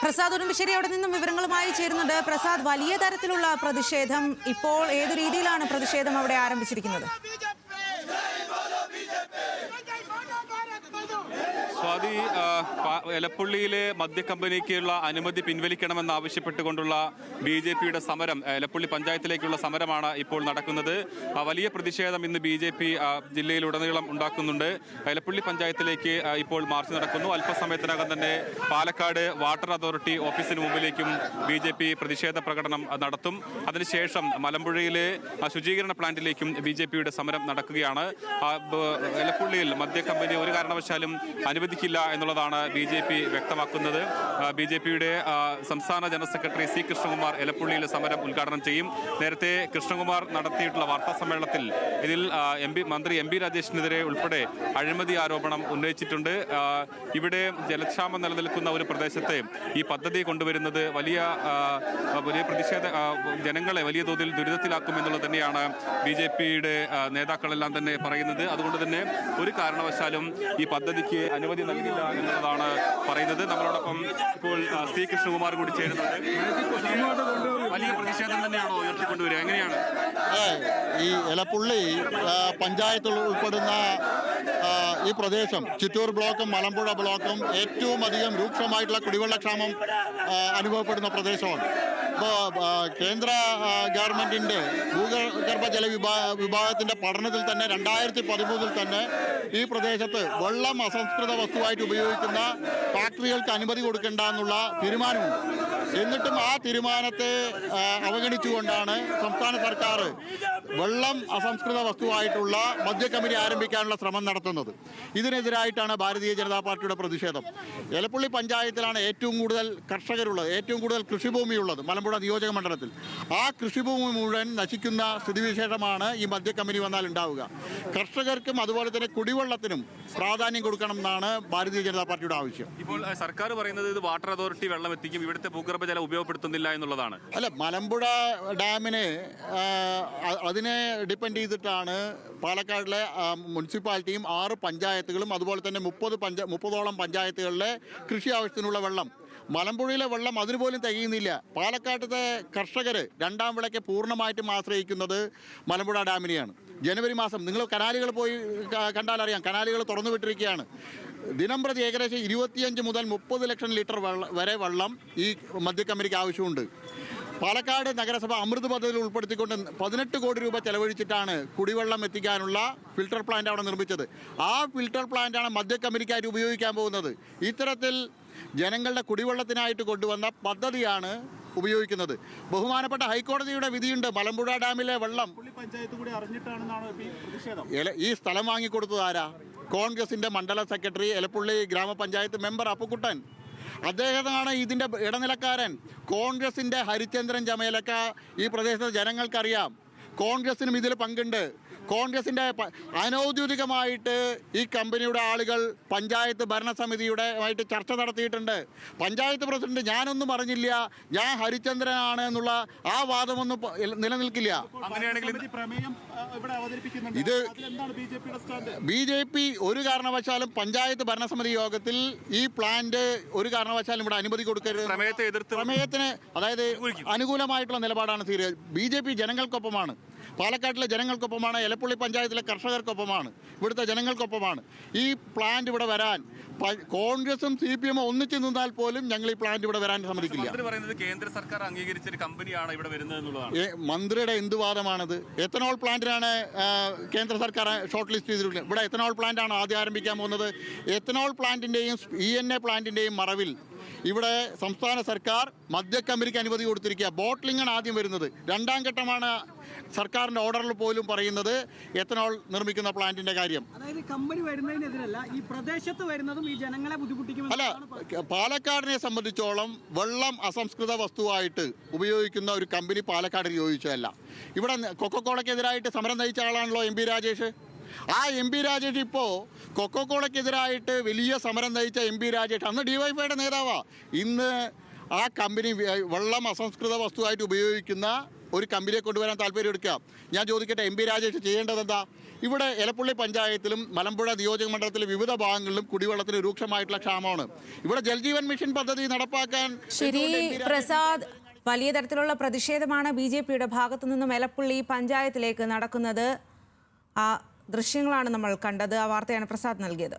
പ്രസാദ് ഉടുമ്പശ്ശേരി അവിടെ നിന്നും വിവരങ്ങളുമായി ചേരുന്നുണ്ട്. പ്രസാദ്, വലിയ തരത്തിലുള്ള പ്രതിഷേധം. ഇപ്പോൾ ഏതു രീതിയിലാണ് പ്രതിഷേധം അവിടെ ആരംഭിച്ചിരിക്കുന്നത്? സ്വാതി, എലപ്പുള്ളിയിലെ മദ്യക്കമ്പനിക്കുള്ള അനുമതി പിൻവലിക്കണമെന്നാവശ്യപ്പെട്ടുകൊണ്ടുള്ള BJPയുടെ സമരം, എലപ്പുള്ളി പഞ്ചായത്തിലേക്കുള്ള സമരമാണ് ഇപ്പോൾ നടക്കുന്നത്. വലിയ പ്രതിഷേധം ഇന്ന് BJP ജില്ലയിലുടനീളം ഉണ്ടാക്കുന്നുണ്ട്. എലപ്പുള്ളി പഞ്ചായത്തിലേക്ക് ഇപ്പോൾ മാർച്ച് നടക്കുന്നു. അല്പസമയത്തിനകം തന്നെ പാലക്കാട് വാട്ടർ അതോറിറ്റി ഓഫീസിന് മുമ്പിലേക്കും BJP പ്രതിഷേധ പ്രകടനം നടത്തും. അതിനുശേഷം മലമ്പുഴയിലെ ശുചീകരണ പ്ലാന്റിലേക്കും BJPയുടെ സമരം നടക്കുകയാണ്. എലപ്പുള്ളിയിൽ മദ്യക്കമ്പനി ഒരു കാരണവശാലും അനുവദിക്കില്ല എന്നുള്ളതാണ് BJP വ്യക്തമാക്കുന്നത്. BJPയുടെ സംസ്ഥാന ജനറൽ സെക്രട്ടറി C. കൃഷ്ണകുമാർ എലപ്പുള്ളിയിൽ സമരം ഉദ്ഘാടനം ചെയ്യും. നേരത്തെ കൃഷ്ണകുമാർ നടത്തിയിട്ടുള്ള വാർത്താ സമ്മേളനത്തിൽ ഇതിൽ മന്ത്രി MP രാജേഷിനെതിരെ ഉൾപ്പെടെ അഴിമതി ആരോപണം ഉന്നയിച്ചിട്ടുണ്ട്. ഇവിടെ ജലക്ഷാമം നിലനിൽക്കുന്ന ഒരു പ്രദേശത്തെ ഈ പദ്ധതി കൊണ്ടുവരുന്നത് വലിയ പ്രതിഷേധ ജനങ്ങളെ വലിയ തോതിൽ ദുരിതത്തിലാക്കുമെന്നുള്ളത് തന്നെയാണ് BJPയുടെ നേതാക്കളെല്ലാം തന്നെ പറയുന്നത്. അതുകൊണ്ട് തന്നെ ഒരു കാരണവശാലും ഈ പദ്ധതിക്ക് അനുമതി നൽകില്ല എന്നുള്ളതാണ് പറയുന്നത്. നമ്മളോടൊപ്പം ഇപ്പോൾ C. കൃഷ്ണകുമാർ കൂടി ചേരുന്നുണ്ട്. വലിയ പ്രതിഷേധം തന്നെയാണോ ഉയർത്തിക്കൊണ്ടുവരിക? എങ്ങനെയാണ് ഈ എലപ്പുള്ളി പഞ്ചായത്തിൽ ഉൾപ്പെടുന്ന ഈ പ്രദേശം, ചിറ്റൂർ ബ്ലോക്കും മലമ്പുഴ ബ്ലോക്കും ഏറ്റവും അധികം രൂക്ഷമായിട്ടുള്ള കുടിവെള്ളക്ഷാമം അനുഭവപ്പെടുന്ന പ്രദേശമാണ്. ഇപ്പോൾ കേന്ദ്ര ഗവൺമെൻറ്റിൻ്റെ ഭൂഗർഭജല വിഭാഗത്തിൻ്റെ പഠനത്തിൽ തന്നെ 2013 തന്നെ ഈ പ്രദേശത്ത് വെള്ളം അസംസ്കൃത വസ്തുവായിട്ട് ഉപയോഗിക്കുന്ന ഫാക്ടറികൾക്ക് അനുമതി കൊടുക്കേണ്ട എന്നുള്ള തീരുമാനമുണ്ട്. എന്നിട്ടും ആ തീരുമാനത്തെ അവഗണിച്ചുകൊണ്ടാണ് സംസ്ഥാന സർക്കാർ വെള്ളം അസംസ്കൃത വസ്തുവായിട്ടുള്ള മദ്യക്കമ്പനി ആരംഭിക്കാനുള്ള ശ്രമം നടത്തുന്നത്. ഇതിനെതിരായിട്ടാണ് ഭാരതീയ ജനതാ പാർട്ടിയുടെ പ്രതിഷേധം. എലപ്പുള്ളി പഞ്ചായത്തിലാണ് ഏറ്റവും കൂടുതൽ കർഷകരുള്ളത്, ഏറ്റവും കൂടുതൽ കൃഷിഭൂമിയുള്ളത് മലമ്പുഴ നിയോജക മണ്ഡലത്തിൽ. ആ കൃഷിഭൂമി മുഴുവൻ നശിക്കുന്ന സ്ഥിതിവിശേഷമാണ് ഈ മദ്യക്കമ്പനി വന്നാൽ ഉണ്ടാവുക. കർഷകർക്കും അതുപോലെ തന്നെ കുടിവെള്ളത്തിനും പ്രാധാന്യം കൊടുക്കണം എന്നാണ് ഭാരതീയ ജനതാ പാർട്ടിയുടെ ആവശ്യം. ഇപ്പോൾ സർക്കാർ പറയുന്നത് ഇത് വാട്ടർ അതോറിറ്റി വെള്ളം എത്തിക്കും, ഇവിടുത്തെ ഭൂഗർഭജലം ഉപയോഗപ്പെടുത്തുന്നില്ല എന്നുള്ളതാണ്. അല്ല, മലമ്പുഴ ഡാമിന് അതിനെ ഡിപ്പെൻഡ് ചെയ്തിട്ടാണ് പാലക്കാടിലെ മുനിസിപ്പാലിറ്റിയും 6 പഞ്ചായത്തുകളും അതുപോലെ തന്നെ 30ഓളം പഞ്ചായത്തുകളിലെ കൃഷി ആവശ്യത്തിനുള്ള വെള്ളം. മലമ്പുഴയിലെ വെള്ളം അതിനുപോലും തികയുന്നില്ല. പാലക്കാട്ടത്തെ കർഷകർ രണ്ടാം വിളയ്ക്ക് പൂർണ്ണമായിട്ടും ആശ്രയിക്കുന്നത് മലമ്പുഴ ഡാമിനെയാണ്. ജനുവരി മാസം നിങ്ങൾ കനാലുകൾ പോയി കണ്ടാലറിയാം, കനാലുകൾ തുറന്നു വിട്ടിരിക്കുകയാണ്. ദിനംപ്രതി ഏകദേശം 25 മുതൽ 30 ലക്ഷം ലിറ്റർ വരെ വെള്ളം ഈ മദ്യക്കമ്പനിക്ക് ആവശ്യമുണ്ട്. പാലക്കാട് നഗരസഭ അമൃത് പദ്ധതിയിൽ ഉൾപ്പെടുത്തിക്കൊണ്ട് 18 കോടി രൂപ ചെലവഴിച്ചിട്ടാണ് കുടിവെള്ളം എത്തിക്കാനുള്ള ഫിൽട്ടർ പ്ലാന്റ് അവിടെ നിർമ്മിച്ചത്. ആ ഫിൽട്ടർ പ്ലാന്റാണ് മദ്യക്കമ്പനിക്കായിട്ട് ഉപയോഗിക്കാൻ പോകുന്നത്. ഇത്തരത്തിൽ ജനങ്ങളുടെ കുടിവെള്ളത്തിനായിട്ട് കൊണ്ടുവന്ന പദ്ധതിയാണ് ഉപയോഗിക്കുന്നത്. ബഹുമാനപ്പെട്ട ഹൈക്കോടതിയുടെ വിധിയുണ്ട്. മലമ്പുഴ ഡാമിലെ വെള്ളം ഈ സ്ഥലം വാങ്ങിക്കൊടുത്തത് ആരാ? കോൺഗ്രസിൻ്റെ മണ്ഡല സെക്രട്ടറി, എലപ്പുള്ളി ഗ്രാമപഞ്ചായത്ത് മെമ്പർ അപ്പുക്കുട്ടൻ. അദ്ദേഹമാണ് ഇതിൻ്റെ ഇടനിലക്കാരൻ. കോൺഗ്രസിൻ്റെ ഹരിചന്ദ്രൻ ചമേലക്ക ഈ പ്രദേശത്തെ ജനങ്ങൾക്കറിയാം. കോൺഗ്രസിനും ഇതിൽ പങ്കുണ്ട്. കോൺഗ്രസിൻ്റെ അനൗദ്യോഗികമായിട്ട് ഈ കമ്പനിയുടെ ആളുകൾ പഞ്ചായത്ത് ഭരണസമിതിയുടെ ആയിട്ട് ചർച്ച നടത്തിയിട്ടുണ്ട്. പഞ്ചായത്ത് പ്രസിഡന്റ് ഞാനൊന്നും അറിഞ്ഞില്ല, ഞാൻ ഹരിചന്ദ്രനാണ് എന്നുള്ള ആ വാദമൊന്നും നിലനിൽക്കില്ല. ഇത് BJP ഒരു കാരണവശാലും പഞ്ചായത്ത് ഭരണസമിതി യോഗത്തിൽ ഈ പ്ലാന്റ് ഒരു കാരണവശാലും ഇവിടെ അനുമതി കൊടുക്കരുത്. പ്രമേയത്തിന് അതായത് അനുകൂലമായിട്ടുള്ള നിലപാടാണ് സ്വീകരിക്കുക. BJP ജനങ്ങൾക്കൊപ്പമാണ്, പാലക്കാട്ടിലെ ജനങ്ങൾക്കൊപ്പമാണ്, എലപ്പുള്ളി പഞ്ചായത്തിലെ കർഷകർക്കൊപ്പമാണ്, ഇവിടുത്തെ ജനങ്ങൾക്കൊപ്പമാണ്. ഈ പ്ലാന്റ് ഇവിടെ വരാൻ കോൺഗ്രസും CPM ഒന്നിച്ചു നിന്നാൽ പോലും ഞങ്ങൾ ഈ പ്ലാന്റ് ഇവിടെ വരാൻ സമ്മതിക്കില്ല. കേന്ദ്ര സർക്കാർ അംഗീകരിച്ച ഒരു കമ്പനിയാണ് ഇവിടെ വരുന്നത്. മന്ത്രിയുടെ എന്ത് വാദമാണത്? എത്തനോൾ പ്ലാന്റിനാണ് കേന്ദ്ര സർക്കാർ ഷോർട്ട് ലിസ്റ്റ് ചെയ്തിട്ടുള്ളത്. ഇവിടെ എത്തനോൾ പ്ലാന്റാണ് ആദ്യം ആരംഭിക്കാൻ പോകുന്നത്. എത്തനോൾ പ്ലാന്റിൻ്റെയും ENA പ്ലാന്റിൻ്റെയും മറവിൽ ഇവിടെ സംസ്ഥാന സർക്കാർ മദ്യക്കമ്പനിക്ക് അനുമതി കൊടുത്തിരിക്കുക. ബോട്ട്ലിംഗാണ് ആദ്യം വരുന്നത്. രണ്ടാം ഘട്ടമാണ് സർക്കാരിൻ്റെ ഓർഡറിൽ പോലും പറയുന്നത് എത്തനോൾ നിർമ്മിക്കുന്ന പ്ലാന്റിന്റെ കാര്യം. അതായത് കമ്പനി വരുന്നതിനെതിരല്ല, ഈ പ്രദേശത്ത് വരുന്നതും ഈ ജനങ്ങളെ ബുദ്ധിമുട്ടിക്കും. അല്ല, പാലക്കാടിനെ സംബന്ധിച്ചോളം വെള്ളം അസംസ്കൃത വസ്തുവായിട്ട് ഉപയോഗിക്കുന്ന ഒരു കമ്പനി പാലക്കാടിന് യോജിച്ചതല്ല. ഇവിടെ കൊക്കക്കോളയ്ക്കെതിരായിട്ട് സമരം നയിച്ച ആളാണല്ലോ MP രാജേഷ്. ആ MP രാജേഷ് ഇപ്പോൾ കൊക്കക്കോളയ്ക്കെതിരായിട്ട് വലിയ സമരം നയിച്ച MP രാജേഷ് അന്ന് DYFIയുടെ നേതാവാണ്. ഇന്ന് ആ കമ്പനി വെള്ളം അസംസ്കൃത വസ്തുവായിട്ട് ഉപയോഗിക്കുന്ന ഒരു കമ്പനിയെ കൊണ്ടുവരാൻ താല്പര്യം എടുക്കുക. ഞാൻ ചോദിക്കട്ടെ, എം പി രാജേഷ് ചെയ്യേണ്ടത് എന്താ? ഇവിടെ എലപ്പുള്ളി പഞ്ചായത്തിലും മലമ്പുഴ നിയോജക മണ്ഡലത്തിലെ വിവിധ ഭാഗങ്ങളിലും കുടിവെള്ളത്തിന് രൂക്ഷമായിട്ടുള്ള ക്ഷാമമാണ്. ഇവിടെ ജൽജീവൻ മിഷൻ പദ്ധതി നടപ്പാക്കാൻ ശരി പ്രസാദ്, വലിയ തരത്തിലുള്ള പ്രതിഷേധമാണ് BJPയുടെ ഭാഗത്തു നിന്നും എലപ്പുള്ളി പഞ്ചായത്തിലേക്ക് നടക്കുന്നത്. ആ ദൃശ്യങ്ങളാണ് നമ്മൾ കണ്ടത്. ആ വാർത്തയാണ് പ്രസാദ് നൽകിയത്.